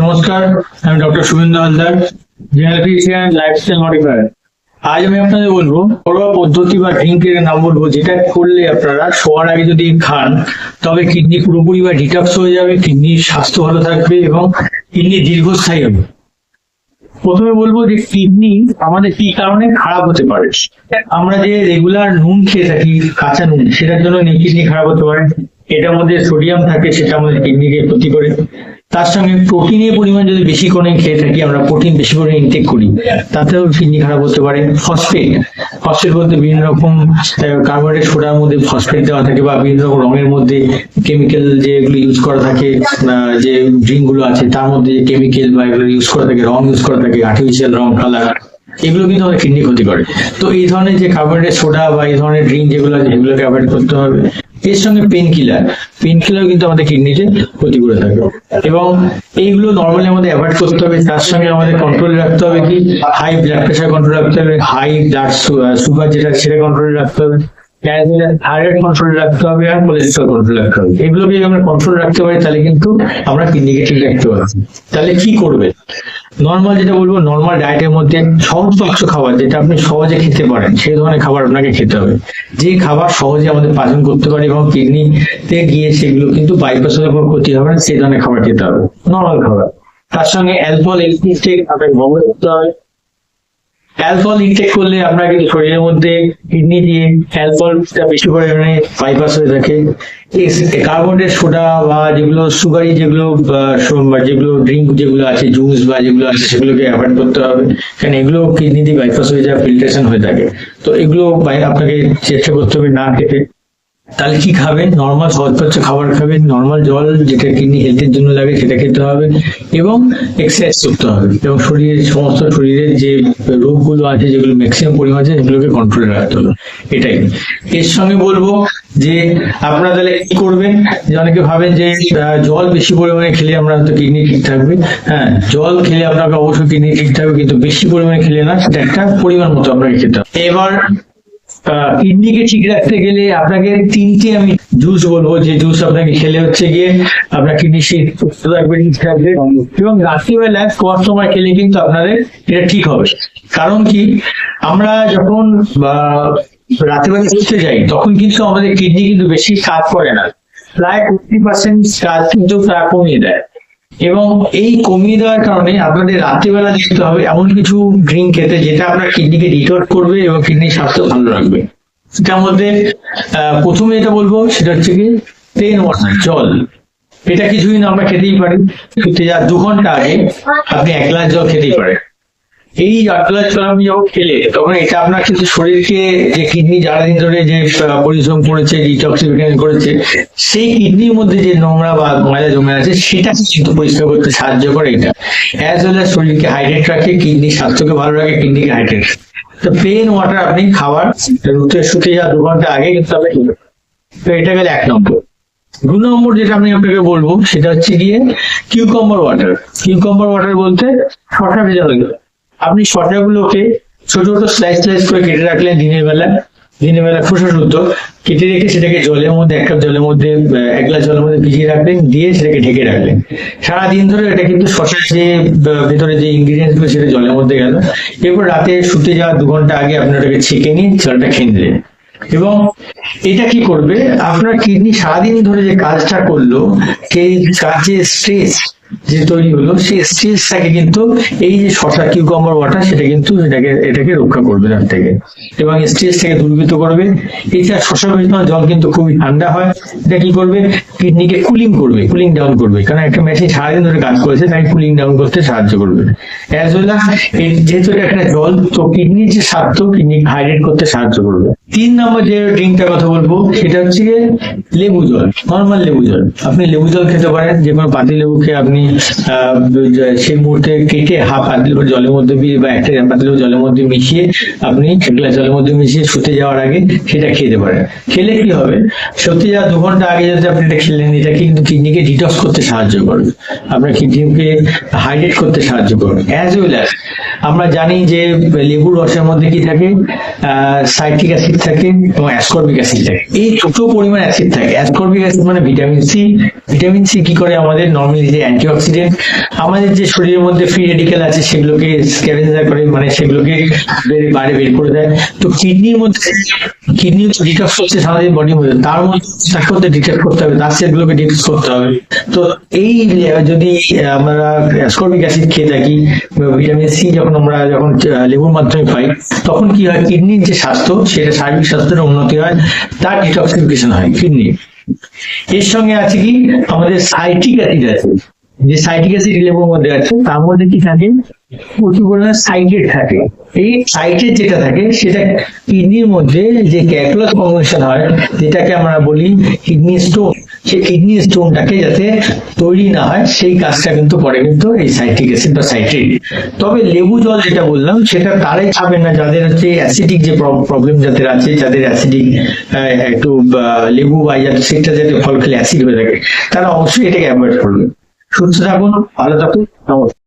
নমস্কার, আমি doctor Suvendu Haldar, general physician, lifestyle modifier. আজ আমি আপনাদের বলবো ঘরোয়া পদ্ধতি বা ড্রিঙ্কের নাম বলবো, যেটা করলে আপনারা শোয়ার আগে যদি খান তবে কিডনি পুরোপুরি বা ডিটক্স হয়ে যাবে, কিডনির স্বাস্থ্য ভালো থাকবে এবং কিডনি দীর্ঘস্থায়ী হবে। প্রথমে বলবো যে কিডনি আমাদের কি কারণে খারাপ হতে পারে। আমরা যে রেগুলার নুন খেয়ে থাকি, কাঁচা নুন, সেটার জন্য কিডনি খারাপ হতে পারে। এটার মধ্যে সোডিয়াম থাকে, সেটা আমাদের কিডনিকে ক্ষতি করে। তার সঙ্গে প্রোটিনের পরিমাণ যদি বেশি করে খেয়ে থাকি, আমরা প্রোটিন বেশি করে ইনটেক করি, তাতেও কিডনি খারাপ হতে পারে। ফসফেট বলতে বিভিন্ন রকম কার্বোহাইড্রেট সোডার মধ্যে ফসফেট দেওয়া থাকে, বা বিভিন্ন রকম রঙের মধ্যে কেমিক্যাল যেগুলো ইউজ করা থাকে, যে ড্রিঙ্ক গুলো আছে তার মধ্যে কেমিক্যাল বা এগুলো ইউজ করা থাকে, রং ইউজ করা থাকে, আর্টিফিশিয়াল রং, কালার, এগুলো কিন্তু আমাদের কিডনি ক্ষতি করে। তো এই ধরনের যে কার্বোহাইড্রেট সোডা বা এই ধরনের ড্রিঙ্ক যেগুলো আছে, এগুলোকে অ্যাভয়েড করতে হবে। এর সঙ্গে পেন কিলার কিন্তু আমাদের কিডনিতে ক্ষতি করে থাকে, এবং এইগুলো নর্মালি আমাদের অ্যাভয়েড করতে হবে। তার সঙ্গে আমাদের কন্ট্রোলে রাখতে হবে কি, হাই ব্লাড প্রেশার কন্ট্রোল রাখতে হবে, হাই ব্লাড সুগার যেটা সেটা কন্ট্রোলে রাখতে হবে, থাইরয়েড কন্ট্রোল রাখতে হবে, আর কোলেস্টেরল কন্ট্রোল রাখতে হবে। এগুলোকে যদি আমরা কন্ট্রোল রাখতে পারি তাহলে কিন্তু আমরা কিডনিকে ঠিক রাখতে পারি। তাহলে কি করবে? নর্মাল যেটা বলবো, নর্মাল ডায়েটের মধ্যে সহজ পাচ্য খাবার, যেটা আপনি সহজে খেতে পারেন, সেই ধরনের খাবার আপনাকে খেতে হবে। যে খাবার সহজে আমাদের পাচন করতে পারে এবং কিডনিতে গিয়ে সেগুলো কিন্তু বাইপাসের উপর ক্ষতি হবে না, সেই ধরনের খাবার খেতে হবে, নর্মাল খাবার। তার সঙ্গে অ্যালকোহল ইনটেক আপনাকে বন্ধ করতে হবে। অ্যালকোহল ইনটেক করলে আপনার কিন্তু শরীরের মধ্যে কিডনি দিয়ে অ্যালকোহলটা বেশি পরিমাণে বাইপাস হয়ে থাকে। কার্বোহাইড্রেট সোডা বা যেগুলো সুগারি যেগুলো ড্রিঙ্ক যেগুলো আছে, জুস বা যেগুলো আছে, সেগুলোকে অ্যাভয়েড করতে হবে, কারণ এগুলো কিডনি দিয়ে বাইপাস হয়ে যায়, ফিল্ট্রেশন হয়ে থাকে। তো এগুলো আপনাকে চেষ্টা করতে হবে না খেতে। তাহলে কি খাবেন? নর্মাল সহজপাচ্য খাবার খাবেন, নর্মাল জল যেটা কিডনি হেলথের জন্য লাগে সেটা খেতে হবে, এবং এক্সারসাইজ করতে হবে, এবং শরীরের যে রোগগুলো আছে, যেগুলো ম্যাক্সিমাম পরিমাণ আছে, সেগুলোকে কন্ট্রোলে রাখতে হবে। এটাই। এর সঙ্গে বলবো যে আপনারা তাহলে কি করবেন, যে অনেকে ভাবেন যে জল বেশি পরিমাণে খেলে আমরা হয়তো কিডনি ঠিক থাকবে। হ্যাঁ, জল খেলে আপনাকে অবশ্যই কিডনি ঠিক থাকবে, কিন্তু বেশি পরিমাণে খেলে না, সেটা একটা পরিমাণ মতো আপনাকে খেতে হবে। এবার কিডনিকে ঠিক রাখতে গেলে আপনাকে তিনটি আমি জুস বলবো, যে জুস আপনাকে খেলে হচ্ছে গিয়ে আপনার কিডনি সুস্থ থাকবে, ঠিক থাকবে, এবং রাত্রিবেলা খাওয়ার সময় খেলে কিন্তু আপনাদের এটা ঠিক হবে। কারণ কি, আমরা যখন রাত্রিবেলা শুতে যাই তখন কিন্তু আমাদের কিডনি কিন্তু বেশি কাজ করে না, প্রায় 50% কাজ কিন্তু কমিয়ে দেয়, এবং এই কমিয়ে দেওয়ার কারণে আপনাদের রাত্রিবেলা দেখতে হবে এমন কিছু ড্রিঙ্ক খেতে, যেটা আপনার কিডনিকে ডিটক্স করবে এবং কিডনির স্বাস্থ্য ভালো রাখবে। সেটার মধ্যে প্রথমে যেটা বলবো সেটা হচ্ছে কি, প্লেন ওয়াটার, জল। এটা কিছুদিন আমরা খেতেই পারি। শুতে যাওয়ার 2 ঘন্টা আগে আপনি 1 গ্লাস জল খেতেই পারেন। এই 1 গ্লাস জল আপনি যখন খেলে, তখন এটা আপনার কিন্তু শরীরকে, যে কিডনি সারাদিন ধরে যে পরিশ্রম করেছে, ডিটক্সিফিকেশন করেছে, সেই কিডনির মধ্যে যে নোংরা বা ময়লা জমে আছে, সেটা কিন্তু পরিষ্কার করতে সাহায্য করে। এটা অ্যাজ ওয়েল অ্যাজ শরীরকে হাইড্রেট রাখে, কিডনির স্বাস্থ্যকে ভালো রাখে, কিডনিকে হাইড্রেট। তো প্লেন ওয়াটার আপনি খাবার শুতে যাওয়ার 2 ঘন্টা আগে কিন্তু আপনি খেতে। তো এটা গেলে 1 নম্বর। 2 নম্বর যেটা আমি আপনাকে বলবো সেটা হচ্ছে গিয়ে কিউকাম্বার ওয়াটার। কিউকাম্বার ওয়াটার বলতে শসা ভেজা হয়ে গেল। আপনি শসাগুলোকে ছোট ছোট স্লাইস করে কেটে রাখলেন, দিনের বেলা খোসা শুদ্ধ কেটে রেখে সেটাকে জলের মধ্যে, 1 কাপ জলের মধ্যে, 1 গ্লাস জলের মধ্যে ভিজিয়ে রাখলেন, দিয়ে সেটাকে ঢেকে রাখলেন সারাদিন ধরে। এটা কিন্তু শসার যে ভেতরে যে ইনগ্রিডিয়েন্টস গুলো, সেটা জলের মধ্যে গেল। এরপর রাতে শুতে যাওয়ার 2 ঘন্টা আগে আপনি ওটাকে ছেঁকে নিয়ে জলটা খেয়ে নিলেন। এবং এটা কি করবে, আপনার কিডনি সারাদিন ধরে যে কাজটা করলো, সেই কাজে স্ট্রেস যে তৈরি হলো, সেই স্ট্রেসটাকে কিন্তু এই যে শসা কিউকাম্বার ওয়াটার, সেটা কিন্তু এটাকে রক্ষা করবে তার থেকে, এবং স্ট্রেসটাকে দূরীভূত করবে। এছাড়া শসা ভেজানো জল কিন্তু খুবই ঠান্ডা হয়। এটা কি করবে, কিডনিকে কুলিং ডাউন করবে, কারণ একটা মেশিন সারাদিন ধরে কাজ করেছে, তাই কুলিং ডাউন করতে সাহায্য করবে। অ্যাজ ওয়েল অ্যাজ যেহেতু এটা একটা জল, তো কিডনির যে স্বাস্থ্য, কিডনিকে হাইড্রেট করতে সাহায্য করবে। 3 নম্বর যে ড্রিঙ্কটার কথা বলবো সেটা হচ্ছে লেবু জল, নর্মাল লেবু জল। আপনি লেবু জল খেতে পারেন, যে কোনো পাতি লেবুকে আপনি সেই মুহূর্তে কেটে হাফ পাতি লেবু জলের মধ্যে বা 1 পাতি লেবু জলের মধ্যে মিশিয়ে আপনি 1 গ্লাস জলের মধ্যে মিশিয়ে শুতে যাওয়ার আগে সেটা খেতে পারেন। খেলে কি হবে, শুতে যাওয়ার 2 ঘন্টা আগে যদি আপনি এটা খেলেন, এটা কিন্তু কিডনিকে ডিটক্স করতে সাহায্য করবে, আপনার কিডনিকে হাইড্রেট করতে সাহায্য করবে। অ্যাজ ওয়েল অ্যাজ আমরা জানি যে লেবুর রসের মধ্যে কি থাকে, সাইট্রিক অ্যাসিড থাকে এবং অ্যাসকর্বিক অ্যাসিড থাকে। এই দুটো পরিমাণ অ্যাসিড থাকে। অ্যাসকর্বিক অ্যাসিড মানে ভিটামিন সি। ভিটামিন সি কি করে, আমাদের নর্মালি যে অ্যান্টিঅক্সিডেন্ট, আমাদের যে শরীরের মধ্যে ফ্রি রেডিক্যাল আছে সেগুলোকে স্ক্যাভেঞ্জার করে, মানে সেগুলোকে বাইরে বের করে দেয়। তো কিডনির মধ্যে, কিডনি ডিটক্স করছে আমাদের বডির মধ্যে, তার মধ্যে তার মধ্যে ডিটেক্ট করতে হবে, তার সেলগুলোকে ডিটক্স করতে হবে। তো এই যদি আমরা অ্যাসকর্বিক অ্যাসিড খেয়ে থাকি, ভিটামিন সি যখন লেবুর মাধ্যমে পাই, তখন কি হয়, কিডনির যে স্বাস্থ্য, সেটা শারীরিক স্বাস্থ্যের উন্নতি হয়, তার ডিটক্সিফিকেশন হয় কিডনি। এর সঙ্গে আছে কি, আমাদের সাইট্রিক অ্যাসিড আছে, যে সাইট্রিক অ্যাসিড লেবুর মধ্যে আছে, তার মধ্যে কি থাকে, প্রচুর পরিমাণে সাইট্রেট থাকে। এই সাইট্রেট যেটা থাকে সেটা কিডনির মধ্যে যে ক্যালকুলাস ফর্মেশন হয়, যেটাকে আমরা বলি কিডনি স্টোন, সেই কিডনি স্টোনটাকে যাতে তৈরি না হয় সেই কাজটা কিন্তু করে কিন্তু এই সাইট্রিক অ্যাসিড বা সাইট্রেট। তবে লেবু জল যেটা বললাম, সেটা তারাই খাবেন না যাদের হচ্ছে অ্যাসিডিক যে প্রবলেম যাদের আছে, যাদের অ্যাসিডিক একটু লেবু বা সেটা যাতে ফল খেলে অ্যাসিড হয়ে থাকে, তারা অবশ্যই এটাকে অ্যাভয়েড করবে। সুস্থ থাকুন, ভালো থাকুন, নমস্কার।